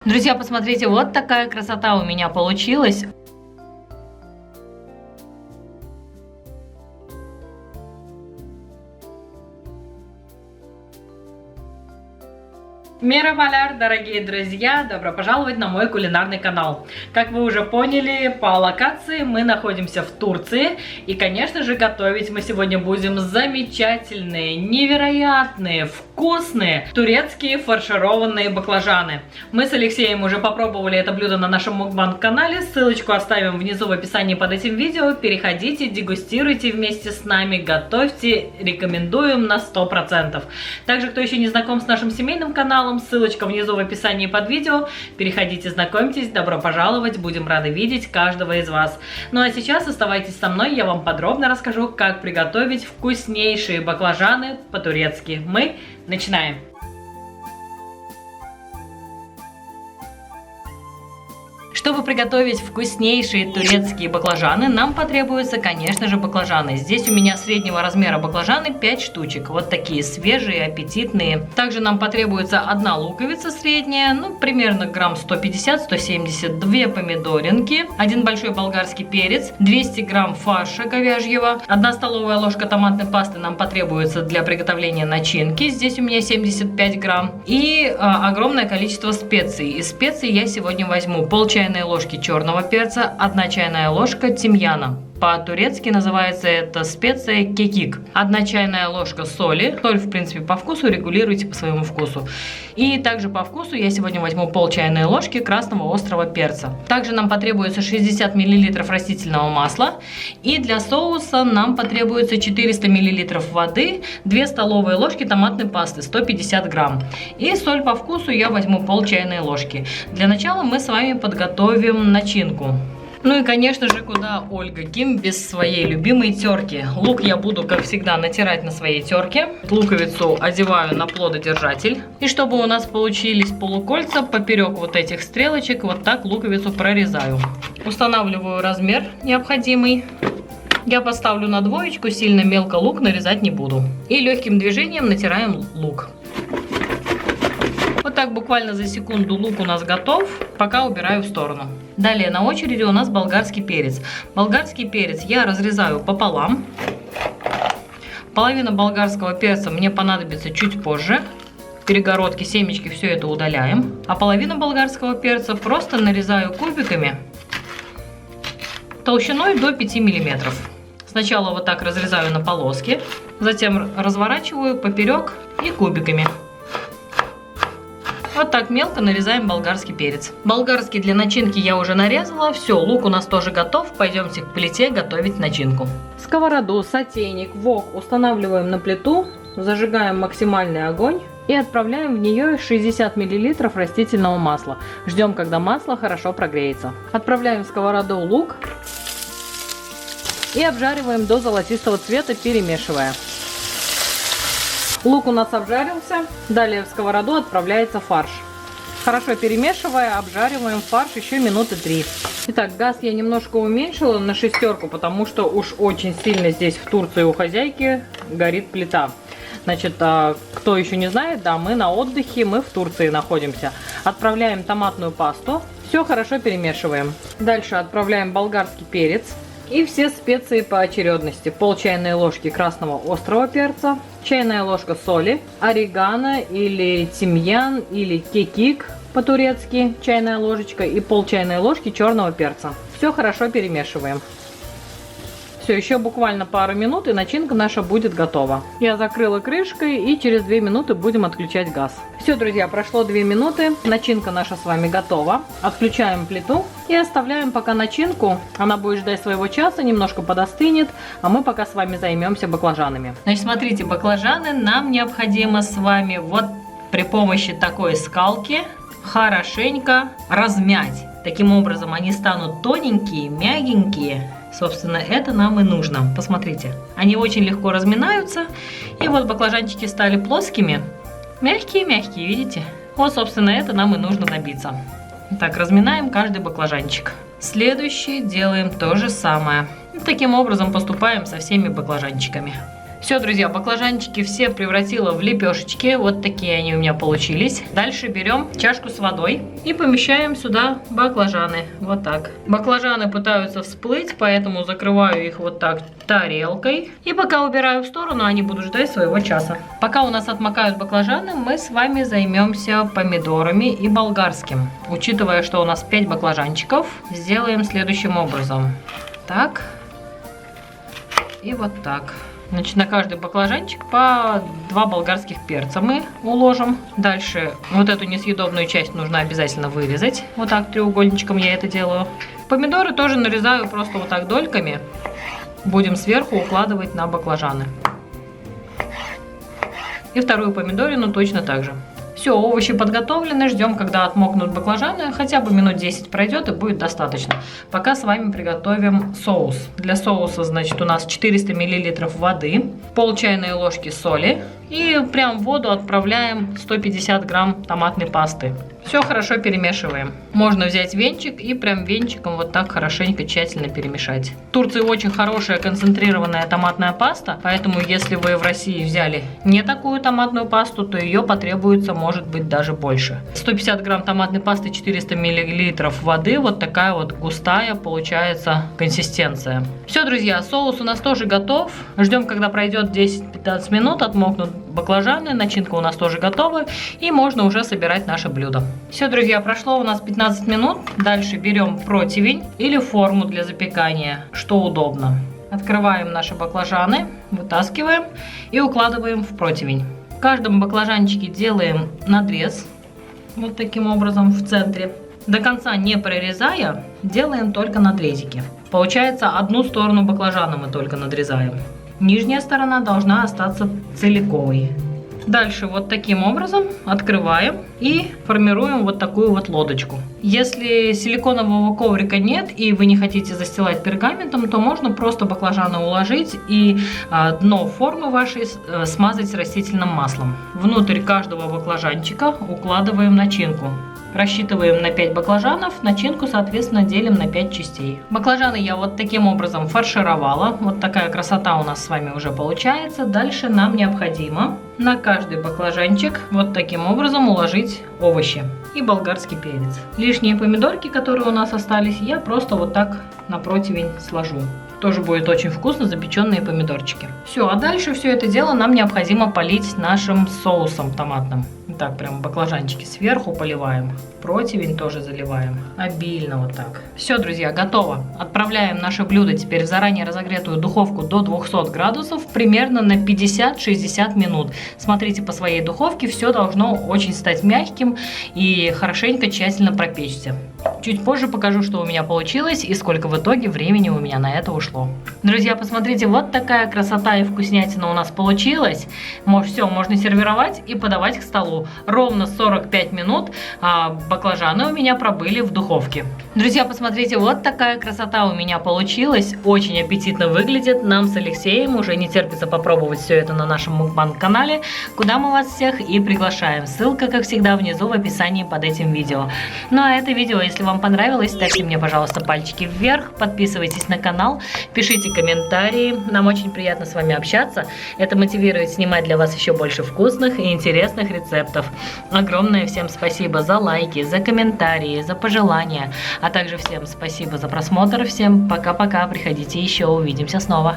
Друзья, посмотрите, вот такая красота у меня получилась. Мерхабалар, дорогие друзья! Добро пожаловать на мой кулинарный канал. Как вы уже поняли, по локации мы находимся в Турции. И, конечно же, готовить мы сегодня будем замечательные, невероятные, вкусные турецкие фаршированные баклажаны. Мы с Алексеем уже попробовали это блюдо на нашем мукбанг-канале. Ссылочку оставим внизу в описании под этим видео. Переходите, дегустируйте вместе с нами, готовьте. Рекомендуем на 100%. Также, кто еще не знаком с нашим семейным каналом, ссылочка внизу в описании под видео. Переходите, знакомьтесь, добро пожаловать, будем рады видеть каждого из вас. Ну а сейчас оставайтесь со мной, я вам подробно расскажу, как приготовить вкуснейшие баклажаны по-турецки. Мы начинаем! Чтобы приготовить вкуснейшие турецкие баклажаны, нам потребуются, конечно же, баклажаны. Здесь у меня среднего размера баклажаны 5 штучек. Вот такие свежие, аппетитные. Также нам потребуется одна луковица средняя, примерно грамм 150-170, 2 помидоринки, 1 большой болгарский перец, 200 грамм фарша говяжьего, 1 столовая ложка томатной пасты нам потребуется для приготовления начинки. Здесь у меня 75 грамм. И огромное количество специй. Из специй я сегодня возьму пол чайной ложки черного перца, 1 чайная ложка тимьяна. По-турецки называется это специя кекик. 1 чайная ложка соли. Соль, в принципе, по вкусу регулируйте по своему вкусу. И также по вкусу я сегодня возьму пол чайной ложки красного острого перца. Также нам потребуется 60 мл растительного масла. И для соуса нам потребуется 400 мл воды, 2 столовые ложки томатной пасты, 150 грамм. И соль по вкусу я возьму пол чайной ложки. Для начала мы с вами подготовим начинку. Ну и, конечно же, куда Ольга Ким без своей любимой терки. Лук я буду, как всегда, натирать на своей терке. Луковицу одеваю на плододержатель. И чтобы у нас получились полукольца, поперек вот этих стрелочек, вот так луковицу прорезаю. Устанавливаю размер необходимый. Я поставлю на 2, сильно мелко лук нарезать не буду. И легким движением натираем лук. Вот так буквально за секунду лук у нас готов, пока убираю в сторону. Далее на очереди у нас болгарский перец. Болгарский перец я разрезаю пополам. Половина болгарского перца мне понадобится чуть позже. Перегородки, семечки, все это удаляем. А половину болгарского перца просто нарезаю кубиками толщиной до 5 мм. Сначала вот так разрезаю на полоски, затем разворачиваю поперек и кубиками. Вот так мелко нарезаем болгарский перец. Болгарский для начинки я уже нарезала. Все, лук у нас тоже готов. Пойдемте к плите готовить начинку. Сковороду, сотейник, вок устанавливаем на плиту. Зажигаем максимальный огонь. И отправляем в нее 60 мл растительного масла. Ждем, когда масло хорошо прогреется. Отправляем в сковороду лук. И обжариваем до золотистого цвета, перемешивая. Лук у нас обжарился, далее в сковороду отправляется фарш. Хорошо перемешивая, обжариваем фарш еще минуты 3. Итак, газ я немножко уменьшила на 6, потому что уж очень сильно здесь в Турции у хозяйки горит плита. Значит, кто еще не знает, да, мы на отдыхе, мы в Турции находимся. Отправляем томатную пасту, все хорошо перемешиваем. Дальше отправляем болгарский перец. И все специи по очередности. Пол чайной ложки красного острого перца, чайная ложка соли, орегано или тимьян или кекик по-турецки, чайная ложечка и пол чайной ложки черного перца. Все хорошо перемешиваем. Все, еще буквально пару минут и начинка наша будет готова. Я закрыла крышкой и через 2 минуты будем отключать газ. Все, друзья, прошло 2 минуты, начинка наша с вами готова. Отключаем плиту и оставляем пока начинку. Она будет ждать своего часа, немножко подостынет, а мы пока с вами займемся баклажанами. Значит, смотрите, баклажаны нам необходимо с вами вот при помощи такой скалки хорошенько размять. Таким образом они станут тоненькие, мягенькие. Собственно, это нам и нужно. Посмотрите, они очень легко разминаются. И вот баклажанчики стали плоскими. Мягкие-мягкие, видите? Вот, собственно, это нам и нужно добиться. Так, разминаем каждый баклажанчик. Следующий делаем то же самое. И таким образом поступаем со всеми баклажанчиками. Все, друзья, баклажанчики все превратила в лепешечки. Вот такие они у меня получились. Дальше берем чашку с водой и помещаем сюда баклажаны. Вот так. Баклажаны пытаются всплыть, поэтому закрываю их вот так тарелкой. И пока убираю в сторону, они будут ждать своего часа. Пока у нас отмокают баклажаны, мы с вами займемся помидорами и болгарским. Учитывая, что у нас 5 баклажанчиков, сделаем следующим образом. Так. И вот так. Значит, на каждый баклажанчик по 2 болгарских перца мы уложим. Дальше вот эту несъедобную часть нужно обязательно вырезать. Вот так треугольничком я это делаю. Помидоры тоже нарезаю просто вот так дольками. Будем сверху укладывать на баклажаны. И вторую помидорину точно так же. Все, овощи подготовлены, ждем, когда отмокнут баклажаны, хотя бы минут 10 пройдет и будет достаточно. Пока с вами приготовим соус. Для соуса, значит, у нас 400 мл воды, пол чайной ложки соли и прям в воду отправляем 150 грамм томатной пасты. Все хорошо перемешиваем. Можно взять венчик и прям венчиком вот так хорошенько, тщательно перемешать. В Турции очень хорошая концентрированная томатная паста, поэтому если вы в России взяли не такую томатную пасту, то ее потребуется, может быть, даже больше. 150 грамм томатной пасты, 400 мл воды, вот такая вот густая получается консистенция. Все, друзья, соус у нас тоже готов. Ждем, когда пройдет 10-15 минут, отмокнут баклажаны, начинка у нас тоже готова, и можно уже собирать наше блюдо. Все, друзья, прошло у нас 15 минут. Дальше берем противень или форму для запекания, что удобно. Открываем наши баклажаны, вытаскиваем и укладываем в противень. В каждом баклажанчике делаем надрез, вот таким образом в центре. До конца не прорезая, делаем только надрезики. Получается, одну сторону баклажана мы только надрезаем. Нижняя сторона должна остаться целиковой. Дальше вот таким образом открываем и формируем вот такую вот лодочку. Если силиконового коврика нет и вы не хотите застилать пергаментом, то можно просто баклажаны уложить и дно формы вашей смазать растительным маслом. Внутрь каждого баклажанчика укладываем начинку. Рассчитываем на 5 баклажанов, начинку, соответственно, делим на 5 частей. Баклажаны я вот таким образом фаршировала. Вот такая красота у нас с вами уже получается. Дальше нам необходимо на каждый баклажанчик вот таким образом уложить овощи и болгарский перец. Лишние помидорки, которые у нас остались, я просто вот так на противень сложу. Тоже будет очень вкусно, запеченные помидорчики. Все, а дальше все это дело нам необходимо полить нашим соусом томатным. Так, прям баклажанчики сверху поливаем. Противень тоже заливаем. Обильно вот так. Все, друзья, готово. Отправляем наше блюдо теперь в заранее разогретую духовку до 200 градусов примерно на 50-60 минут. Смотрите по своей духовке, все должно очень стать мягким и хорошенько, тщательно пропечься. Чуть позже покажу, что у меня получилось и сколько в итоге времени у меня на это ушло. Друзья, посмотрите, вот такая красота и вкуснятина у нас получилась. Все, можно сервировать и подавать к столу. Ровно 45 минут баклажаны у меня пробыли в духовке. Друзья, посмотрите, вот такая красота у меня получилась. Очень аппетитно выглядит. Нам с Алексеем уже не терпится попробовать все это на нашем мукбанг-канале, куда мы вас всех и приглашаем. Ссылка, как всегда, внизу в описании под этим видео. Ну а это видео, если вам понравилось, ставьте мне, пожалуйста, пальчики вверх, подписывайтесь на канал, пишите комментарии. Нам очень приятно с вами общаться. Это мотивирует снимать для вас еще больше вкусных и интересных рецептов. Огромное всем спасибо за лайки, за комментарии, за пожелания. А также всем спасибо за просмотр. Всем пока-пока. Приходите еще, увидимся снова.